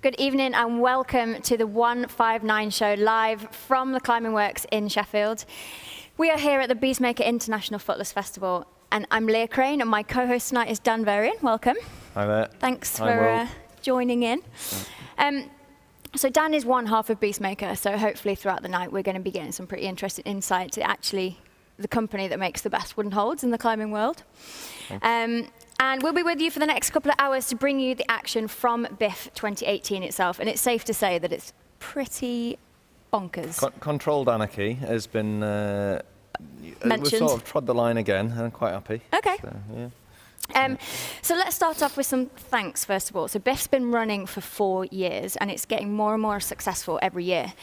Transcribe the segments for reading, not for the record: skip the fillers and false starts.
Good evening and welcome to the 159 show live from the Climbing Works in Sheffield. We are here at the Beastmaker International Footless Festival, and I'm Leah Crane, and my co-host tonight is Dan Varian. Welcome. Hi there. Thanks for joining in. So Dan is one half of Beastmaker, so hopefully throughout the night we're going to be getting some pretty interesting insight to actually the company that makes the best wooden holds in the climbing world. And we'll be with you for the next couple of hours to bring you the action from Biff 2018 itself. And it's safe to say that it's pretty bonkers. Controlled Anarchy has been mentioned. We've sort of trod the line again, and I'm quite happy. Okay. So, yeah. So let's start off with some thanks, first of all. So Biff's been running for 4 years, and it's getting more and more successful every year.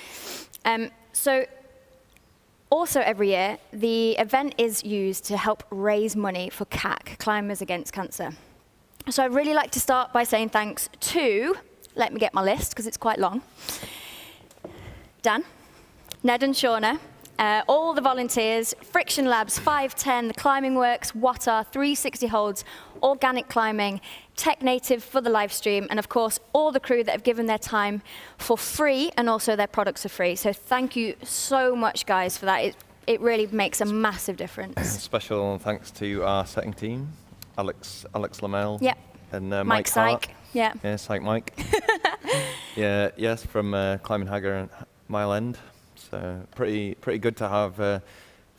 Also every year, the event is used to help raise money for CAC, Climbers Against Cancer. So I'd really like to start by saying thanks to, let me get my list because it's quite long, Dan, Ned and Shauna, all the volunteers, Friction Labs, 510, the Climbing Works, Watar, 360 Holds, Organic Climbing, Technative for the live stream, and of course all the crew that have given their time for free, and also their products are free. So thank you so much, guys, for that. It really makes a massive difference. Special thanks to our setting team, Alex Lamel. Yep. And Mike Syke. Yeah. Yeah, Syke Mike. Yeah, yes, from Climbing Hagger and Mile End. So pretty good to have.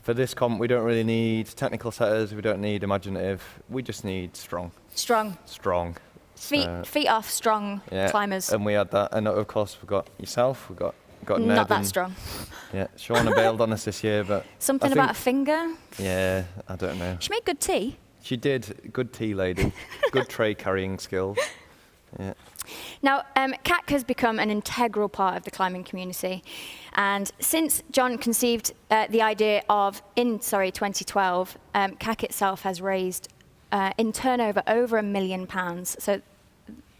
For this comp, we don't really need technical setters. We don't need imaginative. We just need strong. Strong. Feet off, strong climbers. And we had that. And of course, we've got yourself. We've got Ned. Not that strong. Yeah, Shauna bailed on us this year, but something about a finger. Yeah, I don't know. She made good tea. She did. Good tea lady. Good tray carrying skills. Yeah. Now, CAC has become an integral part of the climbing community. And since John conceived the idea of, in 2012, CAC itself has raised in turnover over £1 million. So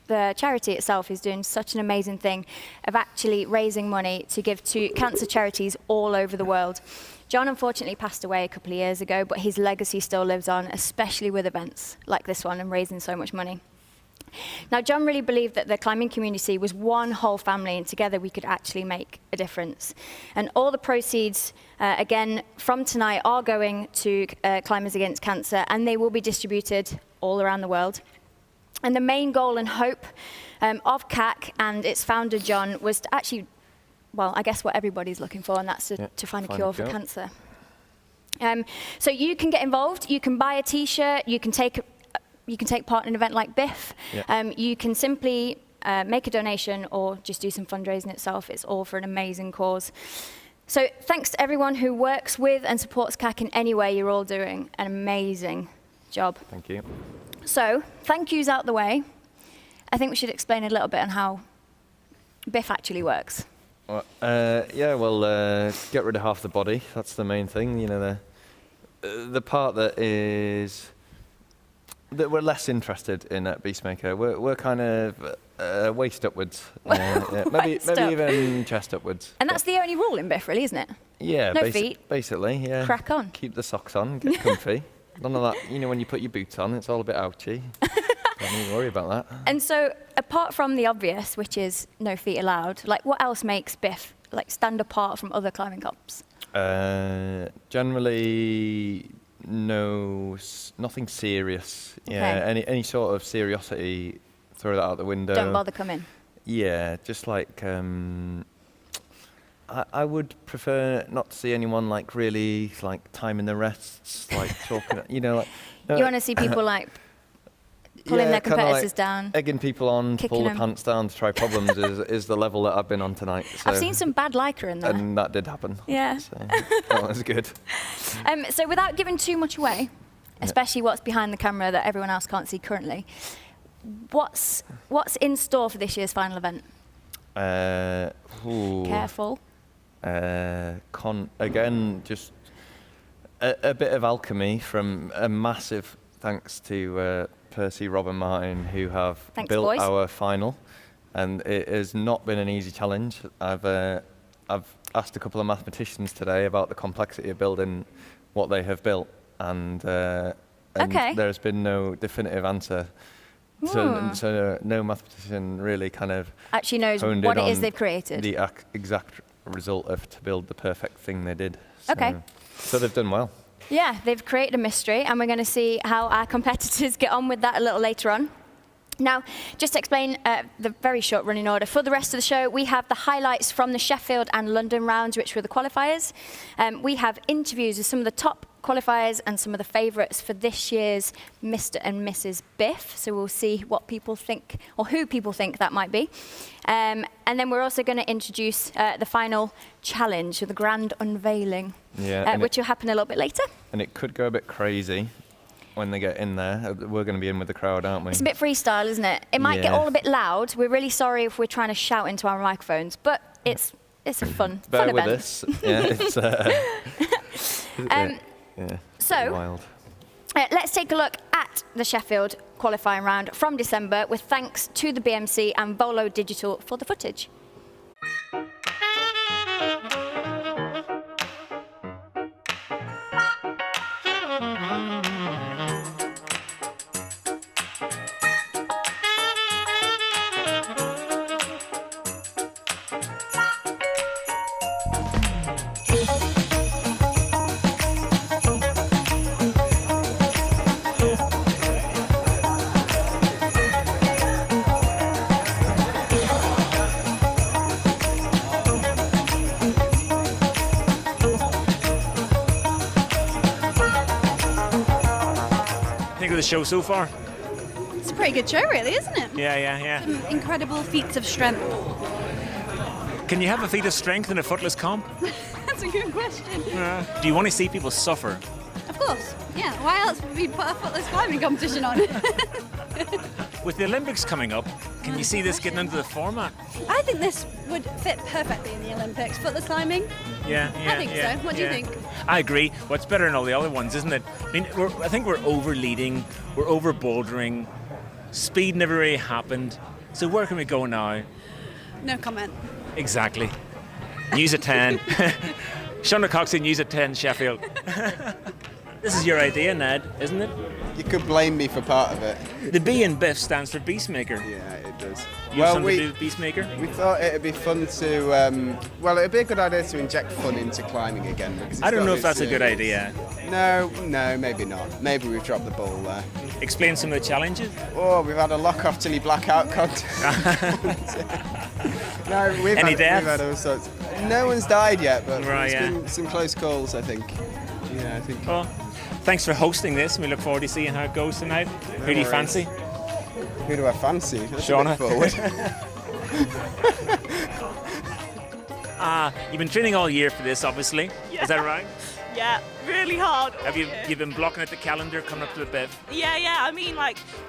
the charity itself is doing such an amazing thing of actually raising money to give to cancer charities all over the world. John unfortunately passed away a couple of years ago, but his legacy still lives on, especially with events like this one and raising so much money. Now, John really believed that the climbing community was one whole family, and together we could actually make a difference. And all the proceeds, again, from tonight are going to Climbers Against Cancer, and they will be distributed all around the world. And the main goal and hope of CAC and its founder, John, was to actually, well, I guess what everybody's looking for, and that's to find a cure for cancer. So you can get involved. You can buy a T-shirt. You can take part in an event like Biff. Yeah. You can simply make a donation or just do some fundraising itself. It's all for an amazing cause. So thanks to everyone who works with and supports CAC in any way. You're all doing an amazing job. Thank you. So thank yous out the way. I think we should explain a little bit on how Biff actually works. Well, get rid of half the body. That's the main thing. You know, the part that we're less interested in at Beastmaker. We're kind of waist upwards. Maybe even chest upwards. And that's the only rule in Biff, really, isn't it? Yeah. No feet. Basically, yeah. Crack on. Keep the socks on, get comfy. None of that, you know, when you put your boots on, it's all a bit ouchy. Don't need to worry about that. And so, apart from the obvious, which is no feet allowed, like what else makes Biff stand apart from other climbing comps? Generally, nothing serious. Okay. Yeah, any sort of seriosity, throw that out the window. Don't bother coming. Yeah, just like I would prefer not to see anyone really timing the rests, talking. You know, you want to see people pulling their competitors down, egging people on, to pull the pants down to try problems is the level that I've been on tonight. So. I've seen some bad lycra in there. And that did happen. Yeah. So that was good. So without giving too much away, especially what's behind the camera that everyone else can't see currently, what's in store for this year's final event? Careful. Again, just a bit of alchemy from a massive thanks to Percy, Rob and Martin, who have built our final, and it has not been an easy challenge. I've asked a couple of mathematicians today about the complexity of building what they have built, and there's been no definitive answer So no mathematician really kind of actually knows what it is they've created. The exact result of to build the perfect thing they did. Okay. So they've done well. Yeah, they've created a mystery, and we're going to see how our competitors get on with that a little later on. Now, just to explain the very short running order, for the rest of the show, we have the highlights from the Sheffield and London rounds, which were the qualifiers. We have interviews with some of the top qualifiers and some of the favourites for this year's Mr. and Mrs. Biff. So we'll see what people think, or who people think that might be. And then we're also going to introduce the final challenge, the grand unveiling, which will happen a little bit later. And it could go a bit crazy when they get in there. We're going to be in with the crowd, aren't we? It's a bit freestyle, isn't it? It might get all a bit loud. We're really sorry if we're trying to shout into our microphones, but it's a fun Bear with event. us. Yeah, it's so wild. Let's take a look at the Sheffield qualifying round from December, with thanks to the BMC and Volo Digital for the footage. The show so far? It's a pretty good show, really, isn't it? Yeah. Some incredible feats of strength. Can you have a feat of strength in a footless comp? That's a good question. Do you want to see people suffer? Of course, yeah. Why else would we put a footless climbing competition on? With the Olympics coming up, can you see this getting into the format? I think this would fit perfectly in the Olympics, footless climbing. Yeah. I think so. What do you think? I agree. What's better than all the other ones, isn't it? I mean, I think we're over leading, we're over bouldering, speed never really happened. So where can we go now? No comment. Exactly. News at 10. Shonda Coxon, News at 10, Sheffield. This is your idea, Ned, isn't it? You could blame me for part of it. The B in Biff stands for BEASTMAKER. Yeah, it does. You have something to do with BEASTMAKER? We thought it'd be fun to, it'd be a good idea to inject fun into climbing again. Because I don't know if that's a good idea. No, maybe not. Maybe we've dropped the ball there. Explain some of the challenges. Oh, we've had a lock-off till he blackout contest. No, Any deaths? We've had all sorts. No one's died yet, but Right, there's been some close calls, I think. Yeah, I think. Well, thanks for hosting this, and we look forward to seeing how it goes tonight. Who do you fancy? Who do I fancy? That's Shauna. a bit forward. You've been training all year for this, obviously. Yeah. Is that right? Yeah, really hard. Have you been blocking at the calendar coming up to the Biff? Yeah. I mean,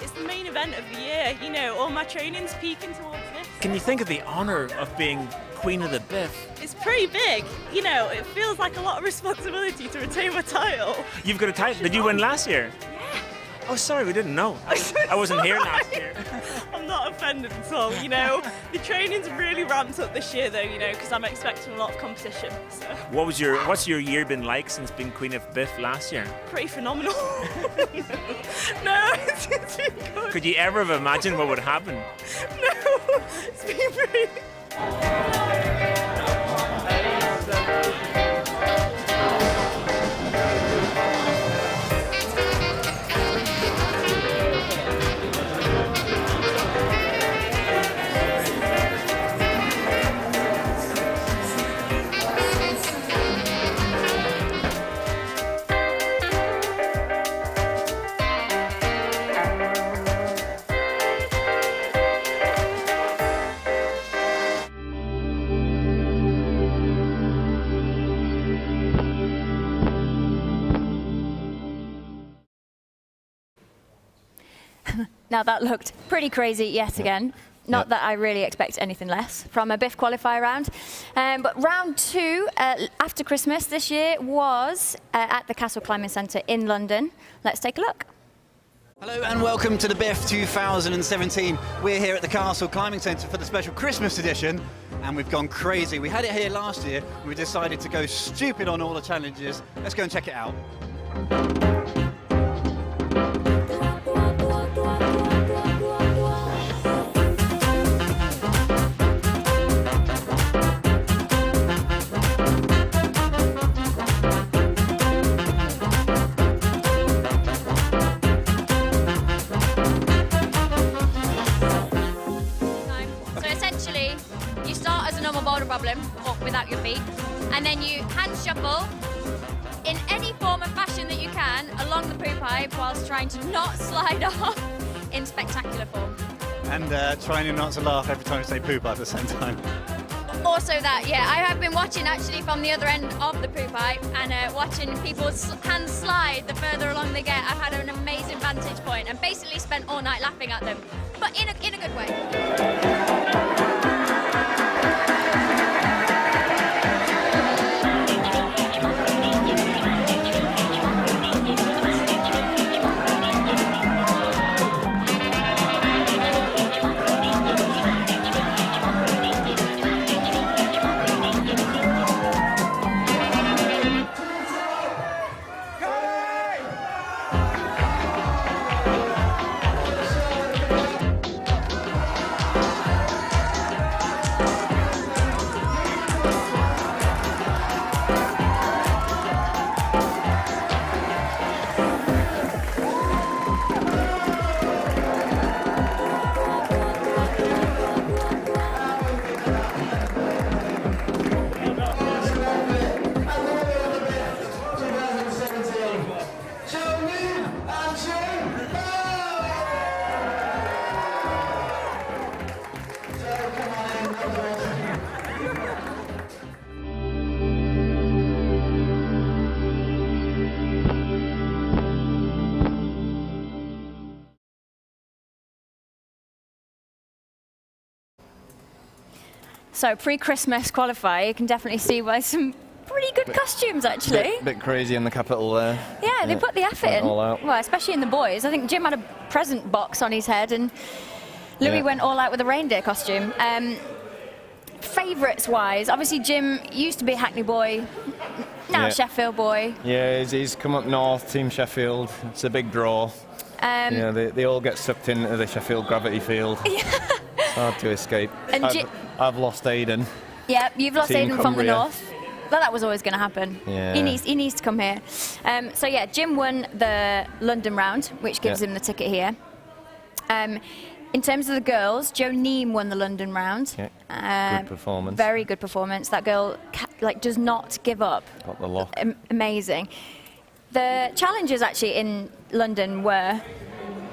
it's the main event of the year. You know, all my training's peaking towards this. Can you think of the honour of being Queen of the Biff? It's pretty big. You know, it feels like a lot of responsibility to retain my title. You've got a title. Did you win last year? Yeah. Oh, sorry, we didn't know. I wasn't here last year. I'm not offended at all, you know. The training's really ramped up this year, though, you know, because I'm expecting a lot of competition. So. What's your year been like since being Queen of Biff last year? Pretty phenomenal. No, it's been good. Could you ever have imagined what would happen? No, it's been pretty... Now that looked pretty crazy yet again. Not that I really expect anything less from a Biff qualifier round. But round two, after Christmas this year, was at the Castle Climbing Centre in London. Let's take a look. Hello and welcome to the Biff 2017. We're here at the Castle Climbing Centre for the special Christmas edition, and we've gone crazy. We had it here last year, and we decided to go stupid on all the challenges. Let's go and check it out. up without your feet. And then you hand shuffle in any form of fashion that you can along the poo pipe whilst trying to not slide off in spectacular form. And trying not to laugh every time you say poo pipe at the same time. Also that, yeah, I have been watching actually from the other end of the poo pipe and watching people's hands slide the further along they get. I've had an amazing vantage point and basically spent all night laughing at them, but in a good way. So pre-Christmas qualifier, you can definitely see why some pretty good costumes actually. Bit crazy in the capital there. Yeah, they put the effort in. All out. Well, especially in the boys. I think Jim had a present box on his head and Louis went all out with a reindeer costume. Favourites wise, obviously Jim used to be a Hackney boy, now Sheffield boy. Yeah, he's come up north, Team Sheffield. It's a big draw. They all get sucked into the Sheffield gravity field. It's hard to escape. And I've lost Aidan. Yeah, you've lost Team Aidan from the north. Well, that was always going to happen. Yeah. He needs to come here. So yeah, Jim won the London round, which gives him the ticket here. In terms of the girls, Jo Neem won the London round. Good performance. Very good performance. That girl does not give up. Got the lock. Amazing. The challenges actually in London were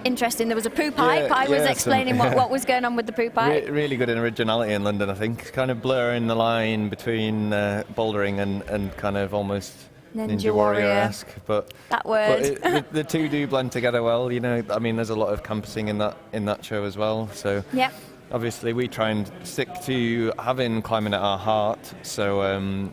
interesting. There was a poo pipe. I was explaining what was going on with the poo pipe. Really good in originality in London, I think. Kind of blurring the line between bouldering and kind of almost Ninja Warrior-esque. But that word. But the two do blend together well. You know, I mean, there's a lot of campusing in that show as well. So obviously we try and stick to having climbing at our heart. So.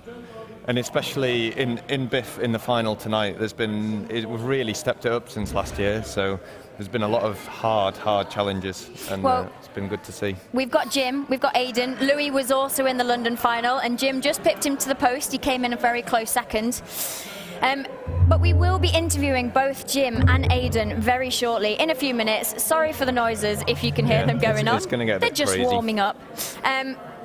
And especially in Biff in the final tonight, we've really stepped it up since last year. So there's been a lot of hard challenges, and it's been good to see. We've got Jim, we've got Aidan. Louis was also in the London final, and Jim just pipped him to the post. He came in a very close second. But we will be interviewing both Jim and Aidan very shortly, in a few minutes. Sorry for the noises if you can hear them going on. It's going to get a They're bit just crazy. warming up.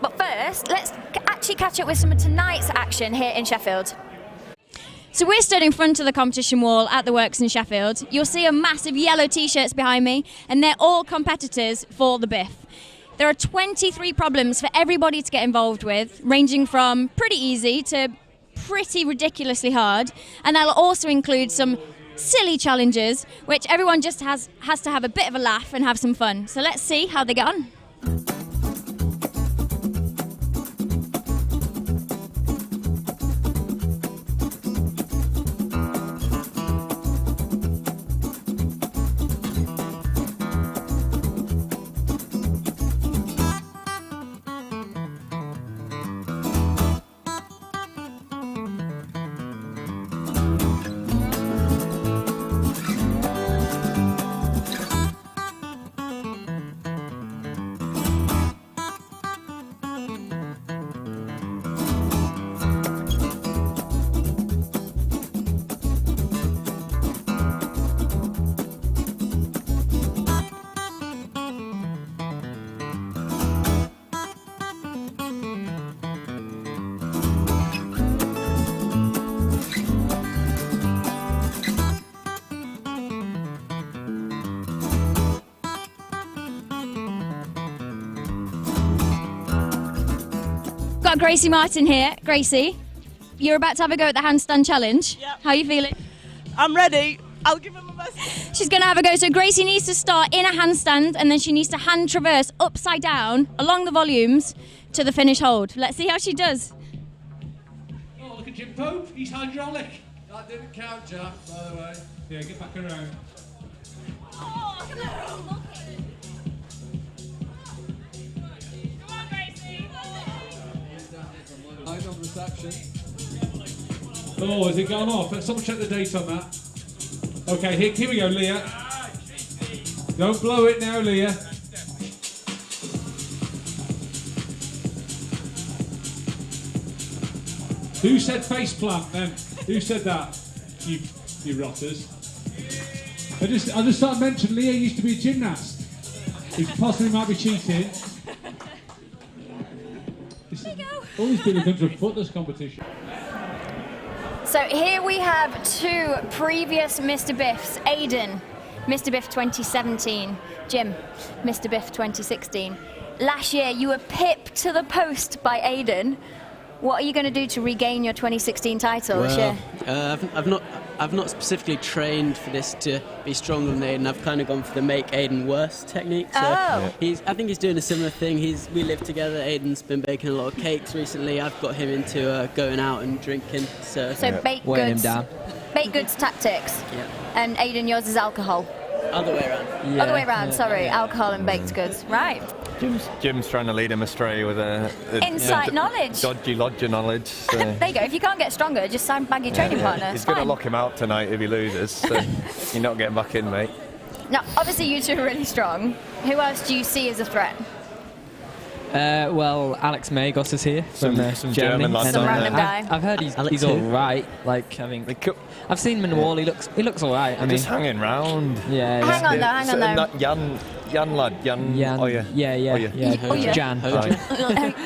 But first, let's actually catch up with some of tonight's action here in Sheffield. So we're stood in front of the competition wall at the Works in Sheffield. You'll see a massive yellow T-shirts behind me, and they're all competitors for the Biff. There are 23 problems for everybody to get involved with, ranging from pretty easy to pretty ridiculously hard, and that'll also include some silly challenges, which everyone just has to have a bit of a laugh and have some fun. So let's see how they get on. got Gracie Martin here. Gracie, you're about to have a go at the handstand challenge. Yep. How are you feeling? I'm ready. I'll give him my best. She's going to have a go. So Gracie needs to start in a handstand and then she needs to hand traverse upside down along the volumes to the finish hold. Let's see how she does. Oh, look at Jim Pope. He's hydraulic. That didn't count, Jack, by the way. Yeah, get back around. Oh, come on, Line on reception. Oh, has it gone off? Let's someone check the date on that. Okay, here we go, Leah. Don't blow it now, Leah. Who said face plant then? Who said that? You rotters. I just thought I'd mention Leah used to be a gymnast. Who possibly might be cheating. Always been a country of footless competition. So here we have two previous Mr. Biffs. Aidan, Mr. Biff 2017. Jim, Mr. Biff 2016. Last year you were pipped to the post by Aidan. What are you going to do to regain your 2016 title this year? I've not specifically trained for this to be stronger than Aidan. I've kind of gone for the make Aidan worse technique. So I think he's doing a similar thing. We live together. Aidan's been baking a lot of cakes recently. I've got him into going out and drinking. So baked goods tactics. Yeah. And Aidan, yours is alcohol. Other way around. Other way around. Sorry, alcohol and baked goods. Right. Jim's trying to lead him astray with insight knowledge. Dodgy lodger knowledge. So. There you go. If you can't get stronger, just sandbag your training partner. He's going to lock him out tonight if he loses. So you're not getting back in, mate. Now, obviously, you two are really strong. Who else do you see as a threat? Well, Alex Magos is here some Germany. German lad. Some random guy. I've heard he's all right. Like, I mean, I've seen him in the wall. He looks all right. Just hanging round. Yeah. Hang on though. Jan lad. Jan. Yeah. Jan.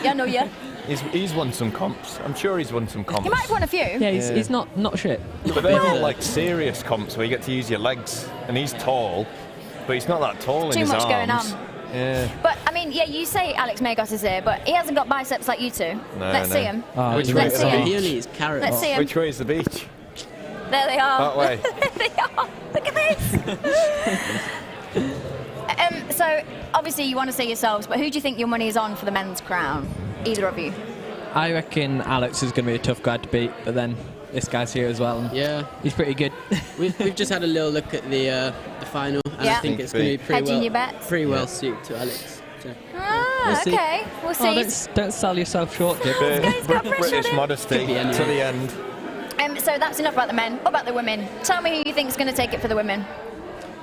Jan Oya. He's won some comps. I'm sure he's won some comps. He might have won a few. Yeah, he's not shit. But they're all like serious comps where you get to use your legs, and he's tall, but he's not that tall in his arms. Too much going on. Yeah. But I mean, yeah, you say Alex Magos is here, but he hasn't got biceps like you two. Let's see him. Which way is the beach? He only eats carrots. Let's see him. Which way is the beach? There they are. That way. There they are. Look at this. So obviously you want to say yourselves, but who do you think your money is on for the men's crown? Either of you? I reckon Alex is going to be a tough guy to beat, but then this guy's here as well. And he's pretty good. We've just had a little look at the final, and I think it's going to be pretty well suited to Alex. So, okay. We'll see. Don't sell yourself short, Dick. British modesty to the end. So that's enough about the men. What about the women? Tell me who you think is going to take it for the women.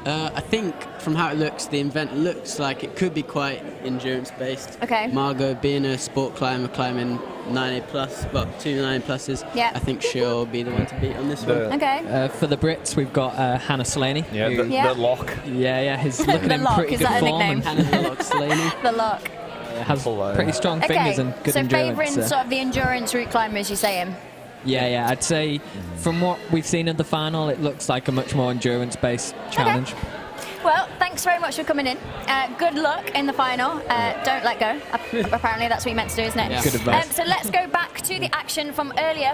I think from how it looks, the event looks like it could be quite endurance-based. Okay. Margot, being a sport climber, climbing 9A+, well, 2 9+s, I think she'll be the one to beat on this one. Okay. For the Brits, we've got Hannah Slaney. Yeah, the Lock. Yeah, he's looking the in Lock, pretty is good that form. a nickname? Hannah the Lock Slaney. The Lock. Has pretty strong fingers and good endurance. So favouring sort of the endurance route climbers, you're saying? Yeah, I'd say from what we've seen in the final, it looks like a much more endurance-based challenge. Well, thanks very much for coming in. Good luck in the final. Don't let go. Apparently that's what you meant to do, isn't it? Yeah. Good advice. So let's go back to the action from earlier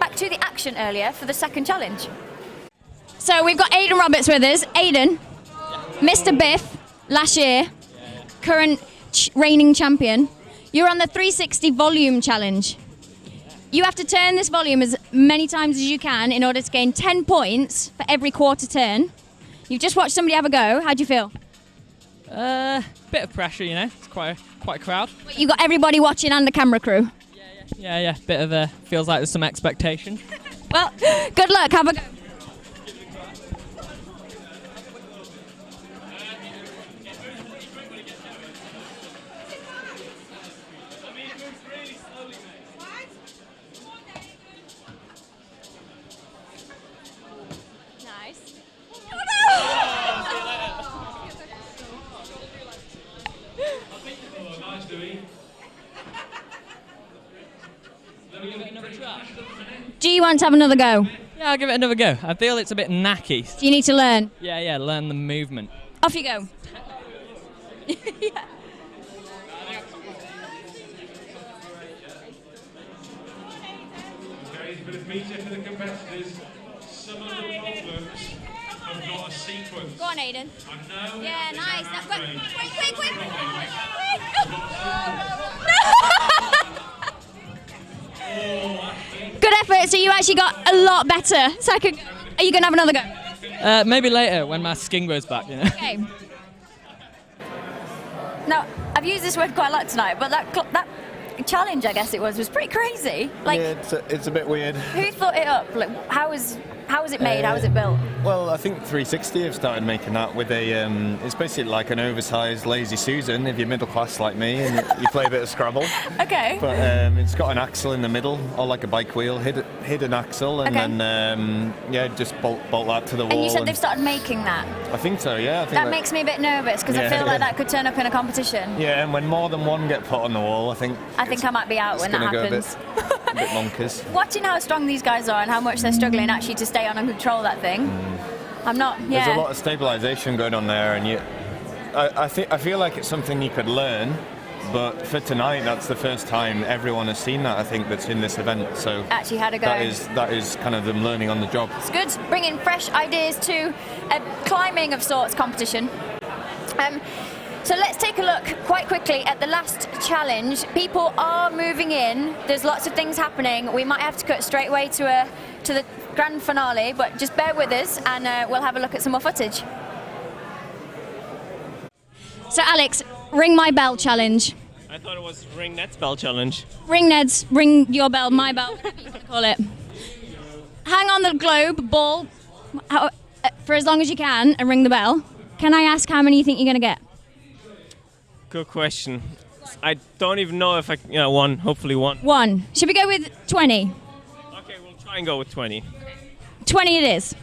back to the action earlier for the second challenge. So we've got Aidan Roberts with us. Aidan, Mr. Biff last year, current reigning champion. You're on the 360 volume challenge. You have to turn this volume as many times as you can in order to gain 10 points for every quarter turn. You've just watched somebody have a go. How do you feel? Bit of pressure, you know. It's quite a crowd. You got everybody watching and the camera crew. Yeah. Bit of feels like there's some expectation. Well, good luck. Have a go. Do you want to have another go? Yeah, I'll give it another go. I feel it's a bit knacky. Do you need to learn? Yeah, learn the movement. Off you go. bit of meter for the competitors. Some of the problems have got a sequence. Go on, Aiden. I know. Yeah, nice. Now, quick. Good effort. So you actually got a lot better. So are you going to have another go? Maybe later when my skin grows back, you know. Okay. Now, I've used this word quite a lot tonight, but that challenge, I guess it was pretty crazy. Like, yeah, it's a bit weird. Who thought it up? Like, how was it made? How was it built? Well, I think 360 have started making that with it's basically like an oversized Lazy Susan if you're middle class like me and you play a bit of Scrabble. Okay. But it's got an axle in the middle, or like a bike wheel, hidden axle, and then just bolt that to the wall. And you said they've started making that? I think so, yeah. I think that makes me a bit nervous because I feel like that could turn up in a competition. Yeah, and when more than one get put on the wall, I think I might be out when that happens. A bit bonkers. Watching how strong these guys are and how much they're struggling actually to stay on and control that thing. I'm not. Yeah. There's a lot of stabilisation going on there, and I feel like it's something you could learn. But for tonight, that's the first time everyone has seen that, I think, that's in this event. So actually had a go. That is kind of them learning on the job. It's good, bringing fresh ideas to a climbing of sorts competition. So let's take a look quite quickly at the last challenge. People are moving in. There's lots of things happening. We might have to cut straight away to the grand finale, but just bear with us and we'll have a look at some more footage. So Alex, ring my bell challenge. I thought it was ring Ned's bell challenge. Ring Ned's, ring your bell, my bell, whatever you want to call it. Hang on the globe ball for as long as you can and ring the bell. Can I ask how many you think you're going to get? Good question. I don't even know if one, hopefully one. One. Should we go with 20? Okay, we'll try and go with 20. 20 it is.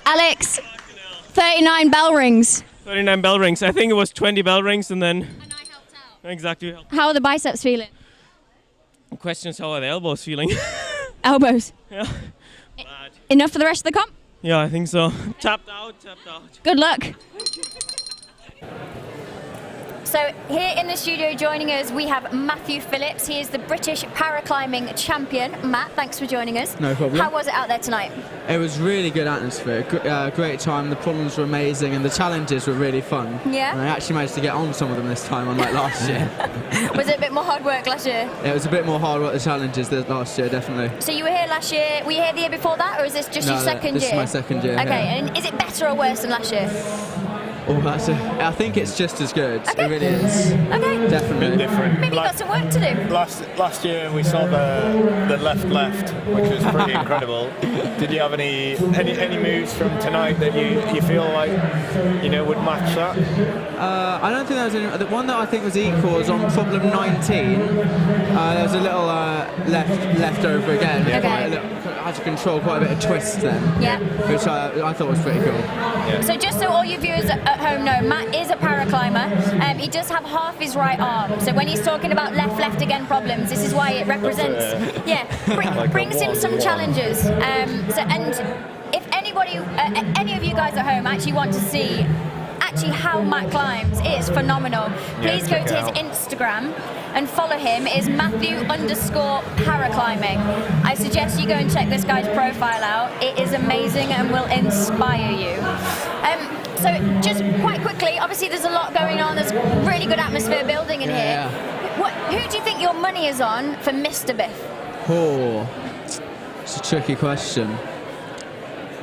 Alex, 39 bell rings. 39 bell rings. I think it was 20 bell rings and then... And I helped out. Exactly. How are the biceps feeling? The question is, how are the elbows feeling? Elbows? Yeah. Enough for the rest of the comp? Yeah, I think so. Tapped out. Good luck. So here in the studio joining us, we have Matthew Phillips. He is the British paraclimbing champion. Matt, thanks for joining us. No problem. How was it out there tonight? It was really good atmosphere, great time. The problems were amazing and the challenges were really fun. Yeah. And I actually managed to get on some of them this time, unlike last year. Was it a bit more hard work last year? It was a bit more hard work, the challenges, than last year, definitely. So you were here last year, were you here the year before that, or is this just your second year? This is my second year. Okay, yeah. and is it better or worse than last year? Oh, I think it's just as good. Okay. It really is. Okay. Definitely. A bit different. Maybe you've got some work to do. Last year we saw the left, which was pretty incredible. Did you have any moves from tonight that you feel like would match that? I don't think there was any. The one that I think was equal was on problem 19. There was a little left over again. Okay. I had to control quite a bit of twist then. Yeah. Which I thought was pretty cool. Yeah. So just so all your viewers at home know, Matt is a paraclimber. He does have half his right arm. So when he's talking about left again problems, this is why it represents. Brings him some challenges. And if anybody, any of you guys at home actually want to see actually how Matt climbs. It is phenomenal. Please go to his Instagram and follow him. It is Matthew_paraclimbing. I suggest you go and check this guy's profile out. It is amazing and will inspire you. So just quite quickly, obviously there's a lot going on. There's really good atmosphere building in here. Who do you think your money is on for Mr. Biff? Oh, it's a tricky question.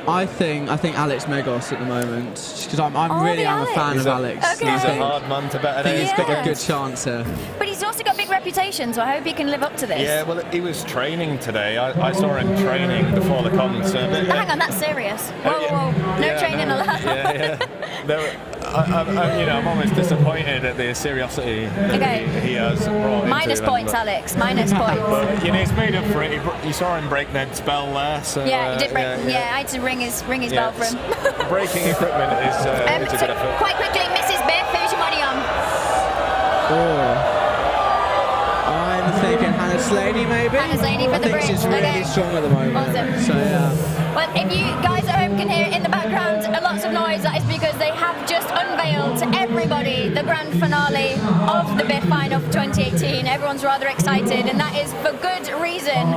I think Alex Megos at the moment, because I'm really a fan of Alex. Okay. He's a hard man to bet I think he's got a good chance here. But he's also got a big reputation, so I hope he can live up to this. Yeah, well, he was training today. I saw him training before the concert. Hang on, that's serious. Whoa. No training allowed. I'm almost disappointed at the seriosity that he has brought Minus into points, them, Alex. Minus points. But he's made up for it. You saw him break Ned's bell there. So, he did break. I had to ring his bell for him. Breaking equipment is a good effort. Quite quickly, Mrs. Biff, who's your money on? I'm thinking Hannah Slaney, maybe. Hannah Slaney for the I think bridge. she's really strong at the moment. Awesome. So Well, if you guys at home can hear in the background lots of noise, that is because they have just unveiled to everybody the grand finale of the Biff final for 2018. Everyone's rather excited, and that is for good reason,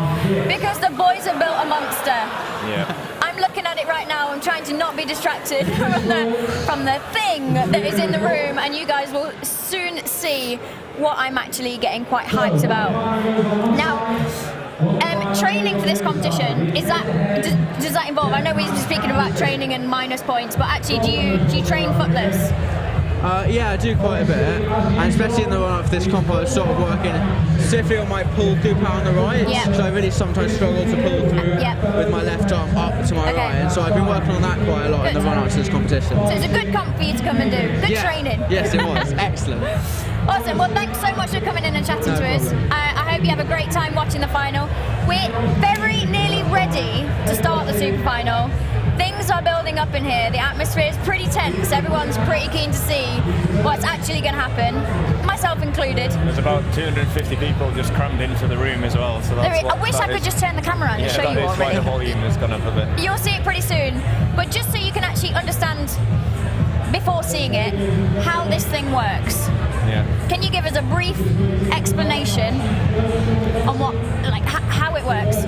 because the boys have built a monster. Yeah. I'm looking at it right now. I'm trying to not be distracted from the thing that is in the room, and you guys will soon see what I'm actually getting quite hyped about. Now, training for this competition, does that involve? I know we've been speaking about training and minus points, but actually, do you train footless? Yeah, I do quite a bit, and especially in the run-up for this comp, I was sort of working specifically on my pull through power on the right, so I really sometimes struggle to pull through with my left arm up to my right, and so I've been working on that quite a lot in the run-up to this competition. So it's a good comp for you to come and do. Good training. Yes, it was. Excellent. Awesome. Well, thanks so much for coming in and chatting to us. I hope you have a great time watching the final. We're very nearly ready to start the super final. Things are building up in here. The atmosphere is pretty tense. Everyone's pretty keen to see what's actually going to happen, myself included. There's about 250 people just crammed into the room as well. So that's I wish I could just turn the camera on and show you already. Why the volume has gone up a bit. You'll see it pretty soon. But just so you can actually understand, before seeing it, how this thing works. Yeah. Can you give us a brief explanation on how it works?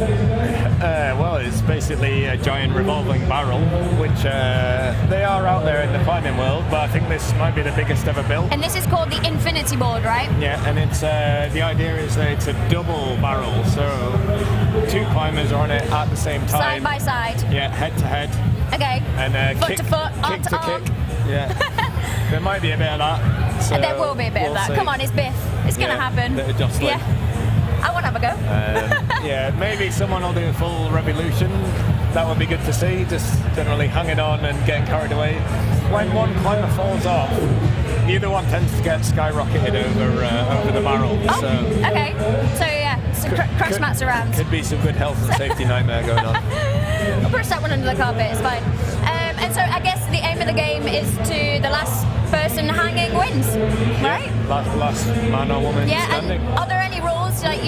Well, it's basically a giant revolving barrel, which they are out there in the climbing world, but I think this might be the biggest ever built. And this is called the Infinity Board, right? Yeah, and it's the idea is that it's a double barrel, so 2 climbers are on it at the same time. Side by side. Yeah, head to head. Okay. And foot to foot, arm to arm. Yeah. There might be a bit of that. So there will be a bit of that. See. Come on, it's Biff. It's going to happen. Bit of jostling. Yeah. I want to have a go. Yeah, maybe someone will do a full revolution. That would be good to see. Just generally hanging on and getting carried away. When one climber falls off, the other one tends to get skyrocketed over the barrel. Oh, so okay. So yeah, some crash mats around. Could be some good health and safety nightmare going on. I'll push that one under the carpet. It's fine. And so I guess the aim of the game is to the last person hanging wins, right? Last man or woman standing. And are there any rules? Like,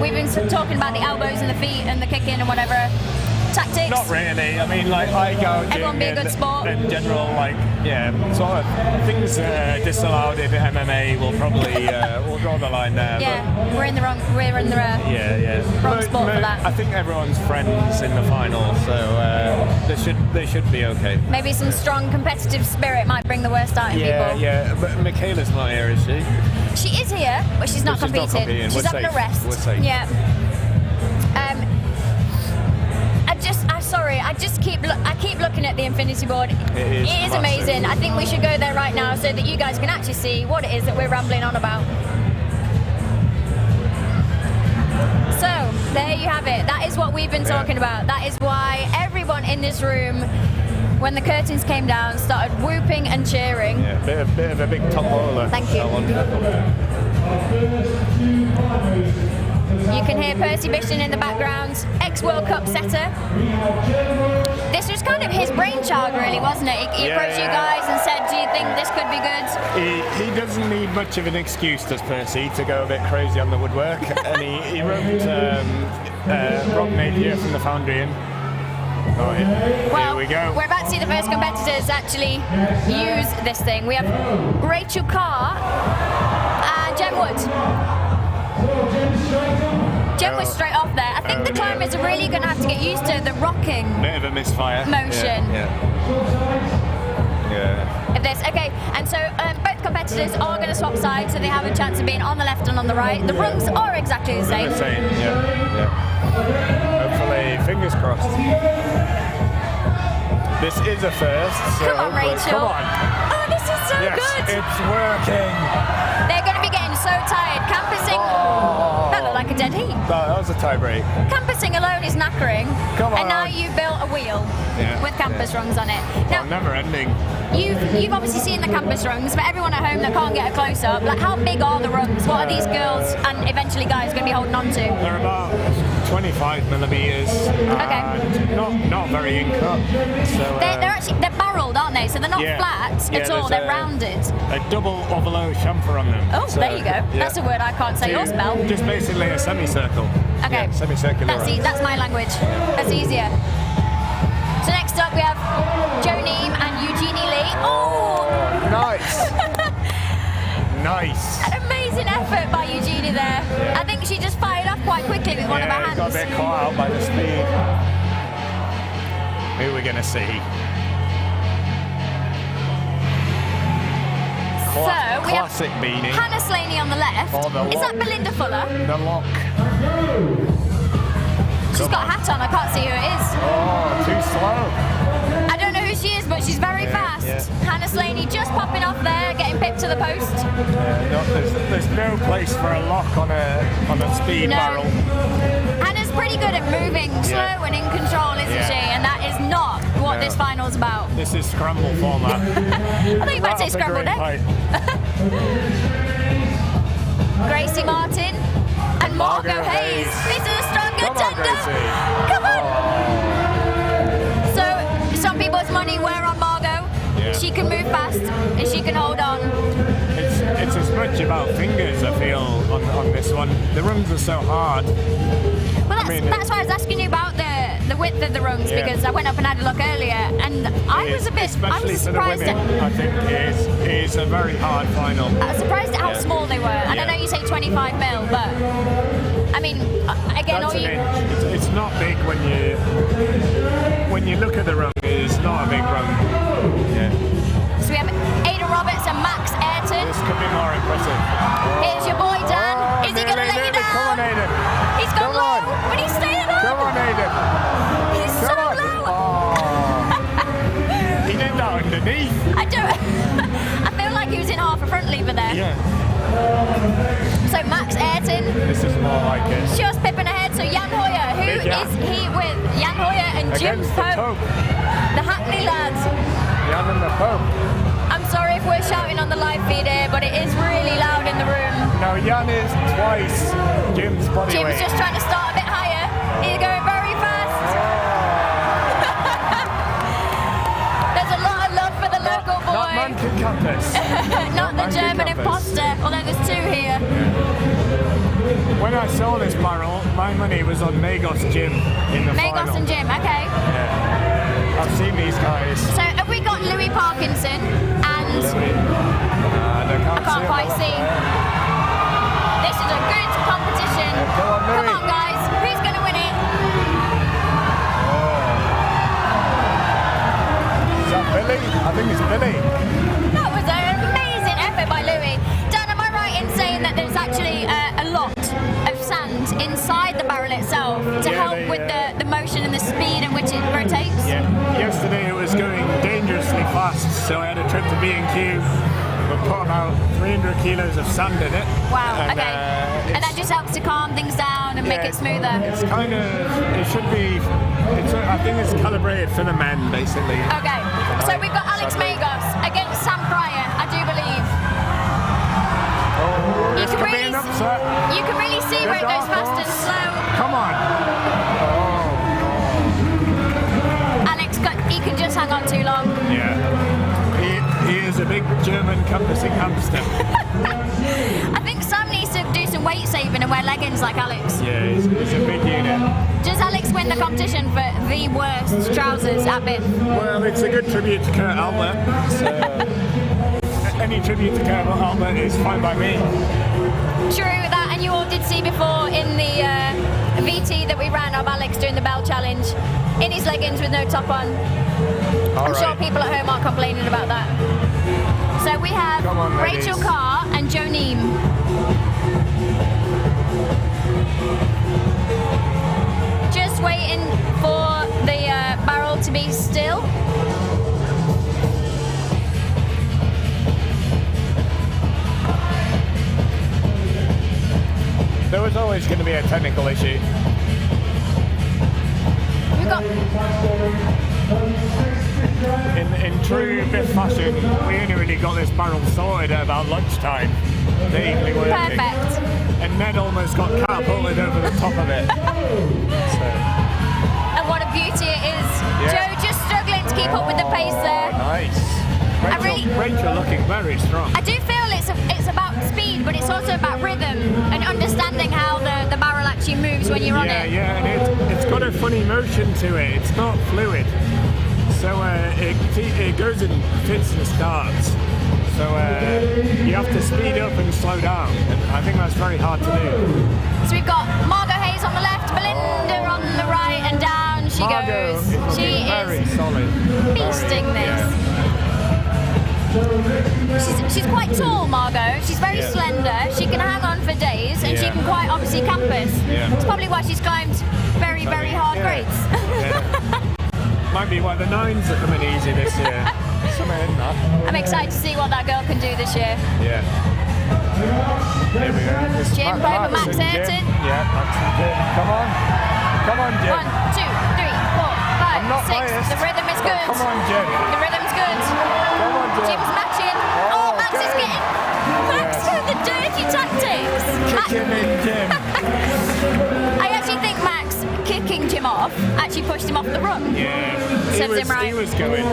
we've been talking about the elbows and the feet and the kicking and whatever. Tactics? Not really. I mean, eye gouging. Everyone be a good sport. In general, sort of things disallowed in MMA will probably we'll draw the line there. Yeah, we're in the wrong wrong sport for that. I think everyone's friends in the final, so they should be okay. Maybe some strong competitive spirit might bring the worst out in people. Yeah. But Michaela's not here, is she? She is here, but she's not competing. She's having a rest. We're safe. Yeah. I keep looking at the Infinity Board. It is amazing. I think we should go there right now so that you guys can actually see what it is that we're rambling on about. So, there you have it. That is what we've been talking about. That is why everyone in this room, when the curtains came down, started whooping and cheering. Yeah, bit of a big tombola. Thank you. You can hear Percy Bishton in the background, ex-World Cup setter. This was kind of his brainchild, really, wasn't it? He approached you guys and said, do you think this could be good? He doesn't need much of an excuse, does Percy, to go a bit crazy on the woodwork. And he roped Rob Napier from the Foundry in. Well, here we go. We're about to see the first competitors actually use this thing. We have Rachel Carr and Jen Wood. Jen was straight off there. I think the climbers are really going to have to get used to the rocking Bit of a misfire. motion. Yeah. Of this. Okay, and so both competitors are going to swap sides, so they have a chance of being on the left and on the right. The rungs are exactly the same. The same, yeah. Hopefully, fingers crossed. This is a first. So Come on, Rachel. Come on. Oh, this is so yes, good. It's working. They're going to be getting so tired. Campusing. That looked like a dead heat. That was a tie break. Campusing alone is knackering. Come on. And now you've built a wheel with campus rungs on it. Now, never ending. You've obviously seen the campus rungs, but everyone at home that can't get a close up, like how big are the rungs? What are these girls and eventually guys going to be holding on to? They're about 25 millimeters. And not very in cut. So they're barreled, aren't they? So they're not flat at all. They're rounded. A double ovalo chamfer on them. Oh, so, there you go. That's a word I can't say or spell. Just basically a semicircle. Okay. Yeah, semicircular. That's my language. That's easier. So next up we have Jo Neem and Eugenie Lee. Oh! Nice. Nice. An amazing effort by Eugenie there. Yeah. I think she just fired off quite quickly with one of her hands. Got a bit caught out by the speed. Who are we going to see? So we have Classic beanie. Hannah Slaney on the left. Is that Belinda Fuller? The lock. She's got a hat on. I can't see who it is. Oh, too slow. I don't know who she is, but she's very fast. Yeah. Hannah Slaney just popping off there, getting pipped to the post. There's no place for a lock on a speed barrel. Hannah's pretty good at moving slow and in control, isn't she? And that is not what this final's about. This is scramble format. I thought you might say scrambled egg. Gracie Martin and Margot Hayes. This is a strong contender. Come on. So some people's money were on Margot. Yeah. She can move fast and she can hold on. It's as much about fingers, I feel, on this one. The rungs are so hard. Well, that's why I was asking you about the width of the rungs, because I went up and had a look earlier, and I was surprised. Especially for the women, I think it is a very hard final. I was surprised at how small they were. And I know you say 25 mil, but I mean, again, That's it's not big when you look at the rung. It's not a big rung. Yeah. So we have Ada Roberts and Max Ayrton. This could be more impressive. Here's your boy Dan. Is he going to lay you down? Come on, Aiden. He's gone low, but he's staying up. Come on, Aiden. He's so low. He did that underneath. I feel like he was in half a front lever there. Yeah. So Max Ayrton. This is more like it. Just pipping ahead. So Jan Hoyer, who is he with? Jan Hoyer and Jim Pope. The Hackney lads. Jan and the Pope. I'm sorry if we're shouting on the live feed here, but it is really loud in the room. No, Jan is twice Jim's body weight. Jim's just trying to start a bit higher. He's going very fast. There's a lot of love for the local boy. Not Mountain Campus. Not the German imposter, although there's two here. When I saw this barrel, my money was on Magos Jim in the final. Magos and Jim, okay. Yeah. I've seen these guys. So have we got Louis Parkinson and... I can't quite see. This is a good competition. Come on, guys. Who's going to win it? Is that Billy? I think it's Billy. That was an amazing effort by Louis. Dan, am I right in saying that there's actually a lot of sand inside the barrel itself to help with the motion and the speed in which it rotates? Yeah. Yesterday it was going dangerously fast, so I had a trip to B&Q. We put about 300 kilos of sand in it. Wow, and, okay. And that just helps to calm things down and make it smoother. It's kind of, it should be, I think it's calibrated for the men, basically. Okay, so we've got Alex Magos against Sam Pryor, I do believe. Oh, you can really see where it goes fast and slow. Come on. Alex, he can just hang on too long. Yeah. He is a big German compassing hamster. I think Sam needs to do some weight saving and wear leggings like Alex. Yeah, he's a big unit. Does Alex wear win the competition for the worst trousers at Biff? Well, it's a good tribute to Kurt Albert. So any tribute to Kurt Albert is fine by me. True that, and you all did see before in the VT that we ran of Alex doing the bell challenge in his leggings with no top on. I'm sure people at home aren't complaining about that. So we have Rachel Carr and Joe Neem. Just waiting for the barrel to be still. There was always going to be a technical issue. We've got... In true Biff fashion, we only really got this barrel sorted at about lunchtime. Legally working. Perfect. And Ned almost got catapulted over the top of it. And what a beauty it is. Joe just struggling to keep up with the pace there. Nice. Rachel looking very strong. I do feel it's about speed, but it's also about rhythm and understanding how the barrel actually moves when you're on it. Yeah, and it's got a funny motion to it. It's not fluid. So it goes in fits and starts. So you have to speed up and slow down. And I think that's very hard to do. So we've got Margot Hayes on the left, Belinda on the right, and down she goes. She very solid. Beasting this. She's quite tall, Margot. She's very slender. She can hang on for days, and she can quite obviously campus. It's probably why she's climbed very, very hard grades. Might be why the 9s are coming easy this year. Something in that. I'm excited to see what that girl can do this year. Yeah. Here we go. Jim, over Max Ayrton. Yeah, Max and Jim. Come on. Come on, Jim. 1, 2, 3, 4, 5, 6. Biased. The rhythm is good. Come on, Jim. The rhythm's good. Come on, Jim. Jim's matching. Oh, Max is getting... Max with the dirty tactics. Kick him in, Jim. I actually think Max kicking Jim off actually pushed him off the run. Yeah. Serves him right. He was going.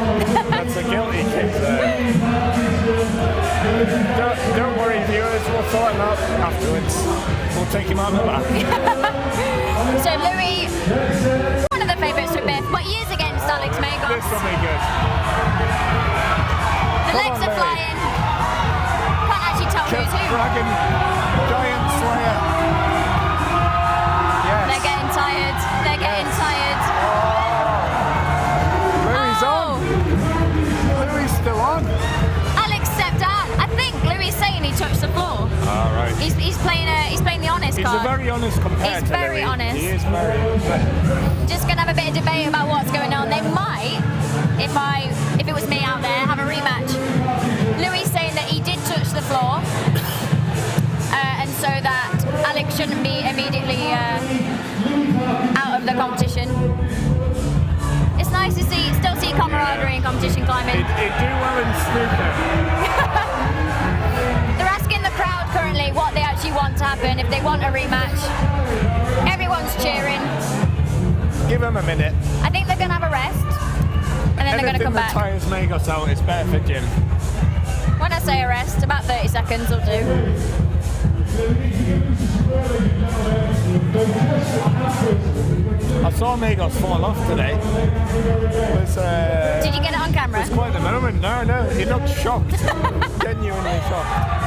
That's a guilty kick there. Don't worry, viewers. We'll sort him out afterwards. We'll take him out the back. So Louis, one of the favourites for Biff, but he is against Alex Magos. This will be good. The legs are flying. Can't actually tell who's who. Dragon, Giant Slayer. Yes. They're getting tired. They're getting tired. Louis on. Louis still on. Alex stepped out. I think Louis saying he touched the floor. All right. He's playing the honest He's card. a very honest competitor. He's very honest. He is very honest. Just gonna have a bit of debate about what's going on. They might, if it was me out there, have a rematch. Louis saying that he did touch the floor, and so that Alex shouldn't be immediately out of the competition. It's nice to still see camaraderie in competition climbing. It do well in snooker. They're asking the crowd currently what they actually want to happen, if they want a rematch. Everyone's cheering. Give them a minute. I think they're going to have a rest, and then they're going to come back. Anything that tires Magos out is better for Jim. When I say a rest, about 30 seconds will do. I saw Magos fall off today. Did you get it on camera? It was quite the moment. No, he looked shocked. Genuinely shocked.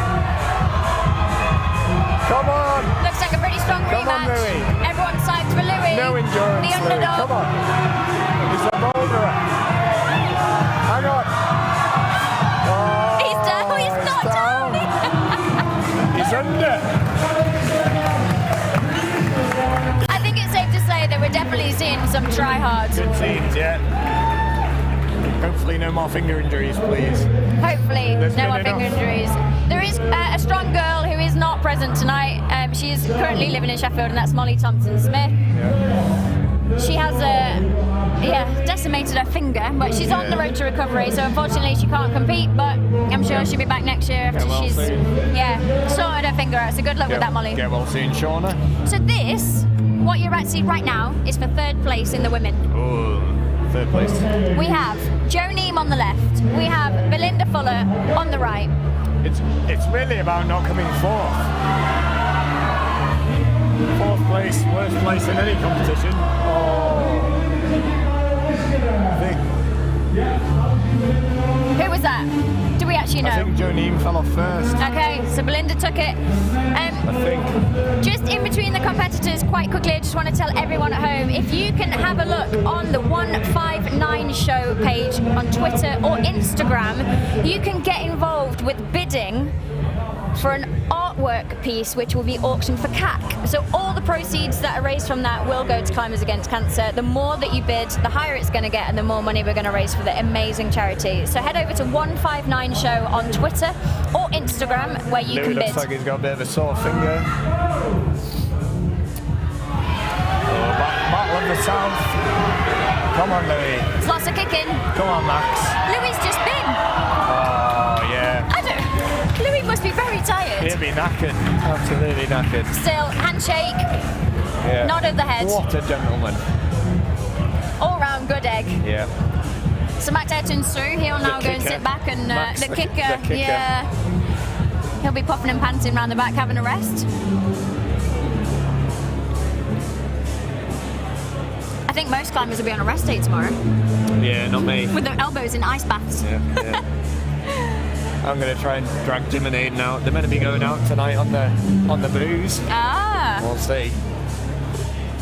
Come on! Looks like a pretty strong rematch. Come on, Louis. Everyone's psyched for Louis. No endurance, the underdog. Come on. He's a boulderer. Hang on. Oh, he's down. He's not down. He's under. I think it's safe to say that we're definitely seeing some try-hards. Good scenes, yeah. Hopefully no more finger injuries, please. Hopefully There's no more been finger enough. injuries. There is a strong girl who is not present tonight. She is currently living in Sheffield, and that's Molly Thompson-Smith. Yeah. She has decimated her finger, but she's on the road to recovery, so unfortunately she can't compete, but I'm sure she'll be back next year after she's sorted her finger out. So good luck with that, Molly. Get well soon, Shauna. So this, what you're about to see right now, is for 3rd place in the women. Oh, 3rd place. We have Joe Neem on the left. We have Belinda Fuller on the right. It's really about not coming 4th. 4th place, worst place in any competition. Oh. Who was that? Do we actually know? I think Jonine fell off first. Okay, so Belinda took it. I think. Just in between the competitors, quite quickly, I just want to tell everyone at home, if you can have a look on the 159 Show page on Twitter or Instagram, you can get involved with bidding for an artwork piece which will be auctioned for CAC. So all the proceeds that are raised from that will go to Climbers Against Cancer. The more that you bid, the higher it's going to get and the more money we're going to raise for the amazing charity. So head over to 159 Show on Twitter or Instagram where you can bid. Looks like he's got a bit of a sore finger. Battle of the South. Come on, Louis. There's lots of kicking. Come on, Max. Louis just been. Oh, yeah. Louis must be very tired. He'll be knackered. Absolutely knackered. Still, handshake, Yeah. nod of the head. What a gentleman. All round good egg. Yeah. So Max Ayrton's through. He'll now go and sit back and the kicker. Yeah. He'll be popping and panting round the back, having a rest. I think most climbers will be on a rest day tomorrow. Yeah, not me. With their elbows in ice baths. Yeah. I'm going to try and drag Jim and Aidan out. They're meant to be going out tonight on the booze. Ah. We'll see.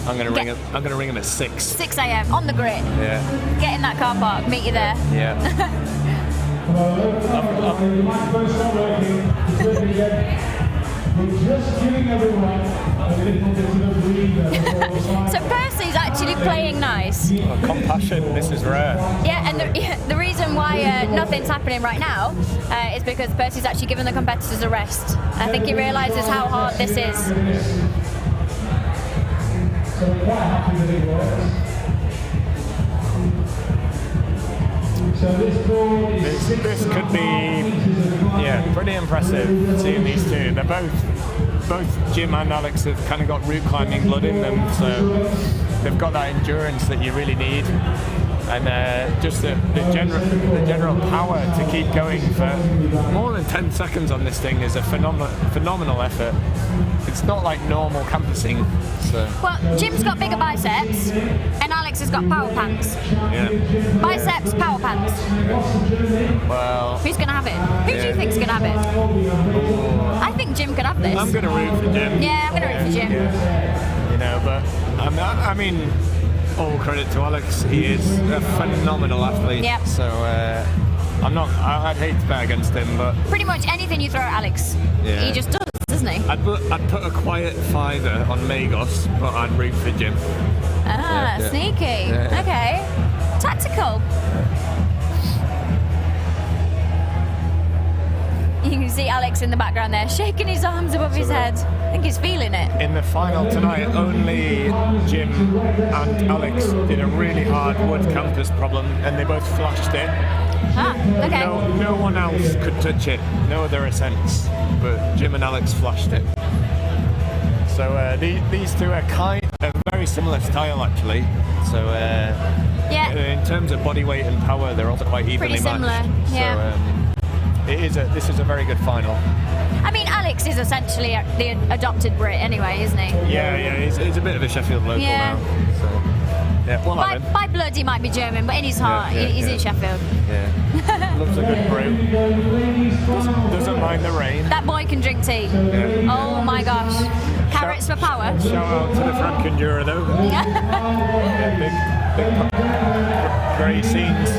I'm going to ring them at 6. 6 a.m. on the grit. Yeah. Get in that car park. Meet you there. Yeah. So Percy's actually playing nice. Oh, compassion, this is rare. Yeah, and the reason why nothing's happening right now is because Percy's actually given the competitors a rest. I think he realises how hard this is. This could be, pretty impressive seeing these two. They're both Jim and Alex have kind of got route climbing blood in them, so they've got that endurance that you really need, and just the general power to keep going for more than 10 seconds on this thing is a phenomenal effort. It's not like normal campusing. So. Well, Jim's got bigger biceps, and Alex has got power pants. Yeah. Biceps, power pants. Well. Who's going to have it? Who do you think's going to have it? I think Jim could have this. I'm going to root for Jim. Yeah, I'm going to root for Jim. Yeah. You know, but I mean, all credit to Alex. He is a phenomenal athlete. Yep. So I'd hate to bet against him, but pretty much anything you throw at Alex, he just does, doesn't he? I'd put a quiet fiver on Magos, but I'd root for Jim. Ah, Yeah. sneaky. Yeah. Okay. Tactical. You can see Alex in the background there, shaking his arms above his head. I think he's feeling it. In the final tonight, only Jim and Alex did a really hard wood campus problem, and they both flashed it. Ah, okay. No one else could touch it, no other ascents, but Jim and Alex flashed it. So these two are kind of very similar style, actually. So in terms of body weight and power, they're also quite evenly Pretty similar, matched. yeah. So this is a very good final. I mean, Alex is essentially the adopted Brit anyway, isn't he? Yeah, he's a bit of a Sheffield local now. So, yeah, we'll have him. By blood, he might be German, but in his heart, he's in Sheffield. Yeah. Loves a good brew. Doesn't mind the rain. That boy can drink tea. Yeah. Oh my gosh. Carrots for power. Shout out to the Frankendura though. Yeah. Big grey scenes.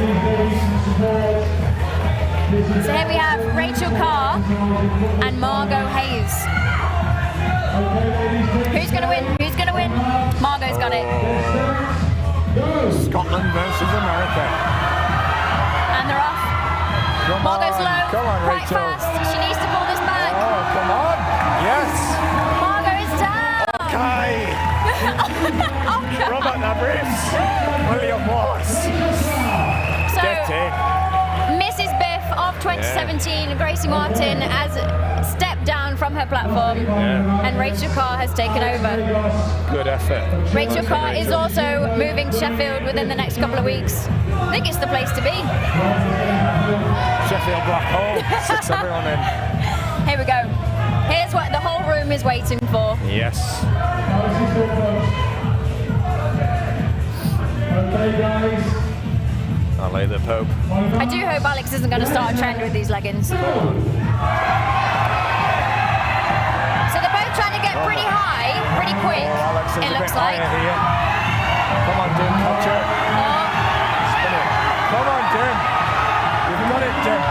So here we have Rachel Carr and Margot Hayes. Who's going to win? Who's going to win? Margot's got it. Scotland versus America. And they're off. Margot's low. Come on, quite Rachel. fast. She needs to pull this back. Oh, come on. Yes. Margot is down. Okay. Robert Nabris. William Wallace. So, Dirty. Mrs. Biff of 2017, Gracie Martin, has stepped down from her platform, and Rachel Carr has taken over. Good effort. Rachel Carr is also moving to Sheffield within the next couple of weeks. I think it's the place to be. Sheffield Black Hole. Sits everyone in. Here we go. Here's what the whole room is waiting for. Yes. I'll lay the Pope. I do hope Alex isn't going to start a trend with these leggings. So they're both trying to get pretty high, pretty quick, it looks like. Here. Come on, Jim, catch it. Spin it. Come on, Jim. You've got it, Jim.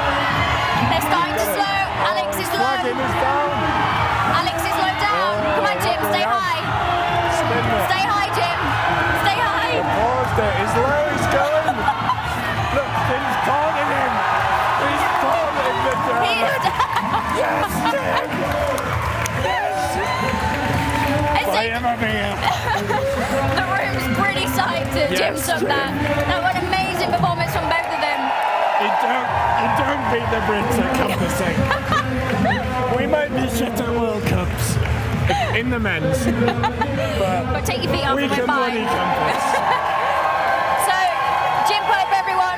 They're starting to slow. Alex is low. Flagging is down. Alex is low down. Come on, Jim, stay high. Spin it. Stay high, Jim. Stay high. Paused it. He's low. He's going. Look, he's calling him. He's calling the German. Yes, Jim. The room's pretty psyched that Jim took that. That was an amazing performance from both of them. You don't beat the Brits at Cup of Sing. We might be shit at World Cups in the men's, but take your feet off we and can we're fine. bloody compass. So, Jim Pope, everyone,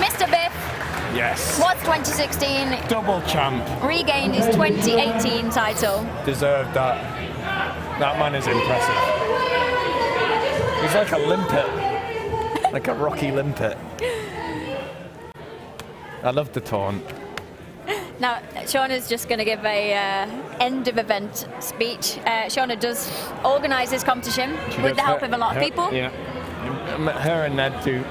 Mr. Biff. Yes. Was 2016. Double champ. Regained his 2018 title. Deserved that. That man is impressive. He's like a limpet. Like a Rocky limpet. I love the taunt. Now, Shauna's just going to give a end of event speech. Shauna does organise this competition with the help of a lot of people. Yeah. Her and Ned do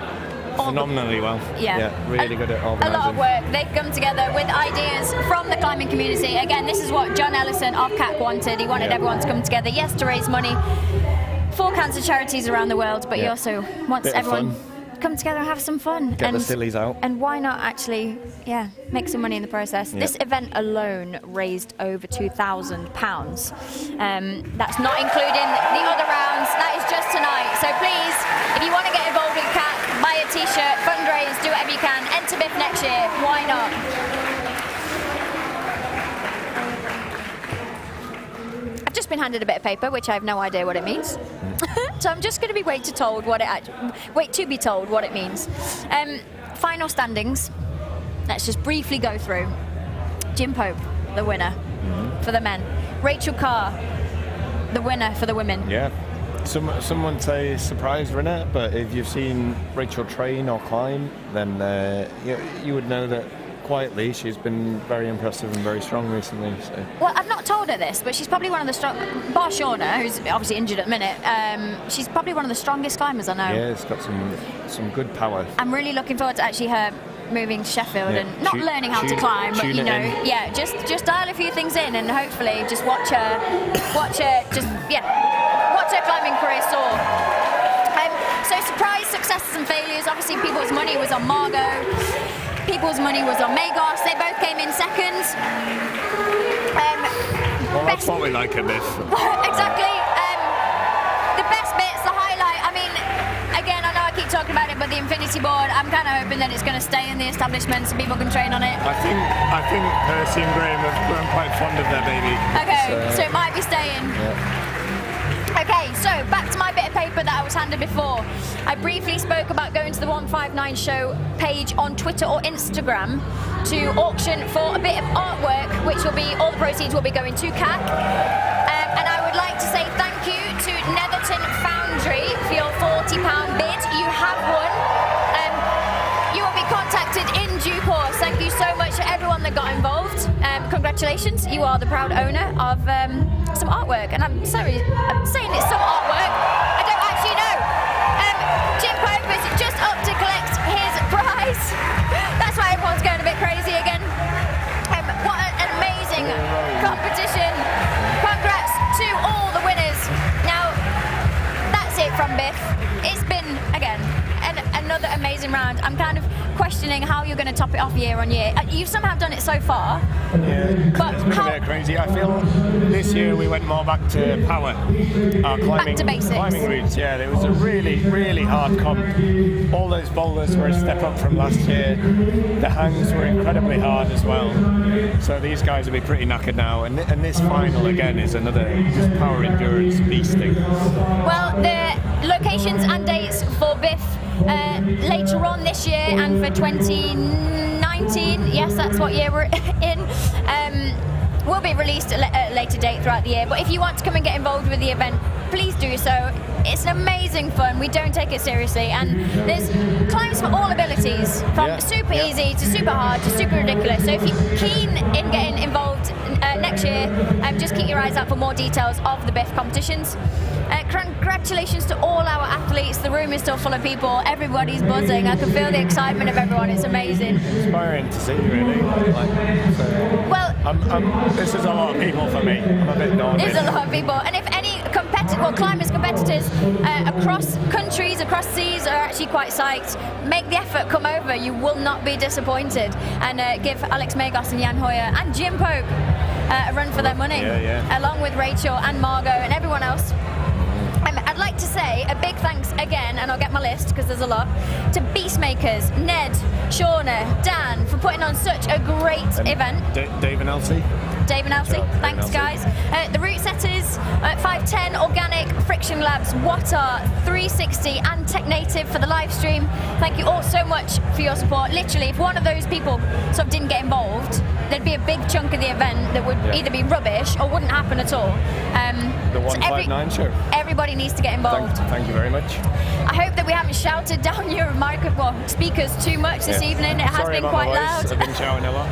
phenomenally well. Yeah. Really good at organising. A lot of work. They've come together with ideas from the climbing community. Again, this is what John Ellison of CAC wanted. He wanted everyone to come together, yes, to raise money for cancer charities around the world, but he also wants everyone to come together and have some fun. Get the sillies out. And why not actually, make some money in the process. This event alone raised over £2,000. That's not including the other rounds. That is just tonight. So please, if you want to get involved with CAC, buy a t-shirt, fundraise, do whatever you can. Enter Biff next year. Why not? I've just been handed a bit of paper, which I have no idea what it means. So I'm just going to be wait to be told what it means. Final standings. Let's just briefly go through. Jim Pope, the winner for the men. Rachel Carr, the winner for the women. Yeah. Someone say surprise winner, but if you've seen Rachel train or climb, then you would know that quietly she's been very impressive and very strong recently. So. Well, I've not told her this, but she's probably one of the strong. Bar Shauna, who's obviously injured at the minute, she's probably one of the strongest climbers I know. Yeah, it's got some good power. I'm really looking forward to actually her moving to Sheffield and not learning how to climb, but just dial a few things in and hopefully just watch her climbing career soar. So surprise successes and failures. Obviously, people's money was on Margot. People's money was on Magos. They both came in second. Well, that's what we like at this. Exactly. The best bits, the highlight. I mean, again, I know I keep talking about it, but the infinity board, I'm kind of hoping that it's going to stay in the establishment so people can train on it. I think Percy and Graham have grown quite fond of their baby. Okay, so it might be staying. Yeah. Okay, so back to my bit of paper that I was handed before. I briefly spoke about going to the 159 Show page on Twitter or Instagram to auction for a bit of artwork, which will be, all the proceeds will be going to CAC. And I would like to say thank you to Netherton Foundry for your £40 bid. You have won. You will be contacted in due course. Thank you so much to everyone that got involved. Congratulations, you are the proud owner of some artwork. And I'm sorry, I'm saying it's some artwork. I don't actually know. Jim Pope is just up to collect his prize. That's why everyone's going a bit crazy again. What an amazing competition. Congrats to all the winners. Now, that's it from Biff. It's been, again, another amazing round. I'm kind of questioning how you're going to top it off year on year. You've somehow done it so far. Yeah, but it's been a bit crazy. I feel this year we went more back to power. Our climbing, back to basics. Climbing routes, yeah. It was a really, really hard comp. All those boulders were a step up from last year. The hangs were incredibly hard as well. So these guys will be pretty knackered now. And this final, again, is another just power endurance beasting. Well, the locations and dates for Biff later on this year and for 2019, yes, that's what year we're in, will be released at a later date throughout the year. But if you want to come and get involved with the event, please do so. It's an amazing fun. We don't take it seriously, and there's climbs for all abilities, from super easy to super hard to super ridiculous. So if you're keen in getting involved next year, just keep your eyes out for more details of the Biff competitions. Congratulations to all our athletes. The room is still full of people. Everybody's buzzing. I can feel the excitement of everyone. It's amazing. Inspiring to see, really. Well, this is a lot of people for me. I'm a bit daunted. It's a lot of people, and if any climbers competitors across countries, across seas are actually quite psyched, make the effort, come over. You will not be disappointed, and give Alex Magos and Jan Hoyer and Jim Pope a run for their money, along with Rachel and Margot and everyone else. I'd like to say a big thanks again, and I'll get my list because there's a lot, to Beastmakers, Ned, Shauna, Dan, for putting on such a great event. Dave and Elsie. Dave and Elsie, thanks guys. The Route Setters, 510, Organic, Friction Labs, Watar, 360 and Technative for the live stream. Thank you all so much for your support. Literally, if one of those people sort of didn't get involved, there'd be a big chunk of the event that would either be rubbish or wouldn't happen at all. The 159 show. Everybody needs to get involved. Thank you very much. I hope that we haven't shouted down your speakers too much this evening. It has been quite loud. I've been shouting a lot.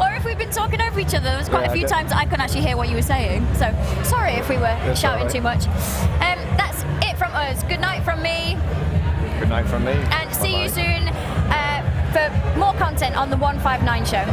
Or if we've been talking over each other. There was quite a few times I couldn't actually hear what you were saying. So sorry if we were shouting too much. That's it from us. Good night from me. Good night from me. And see you soon for more content on the 159 show.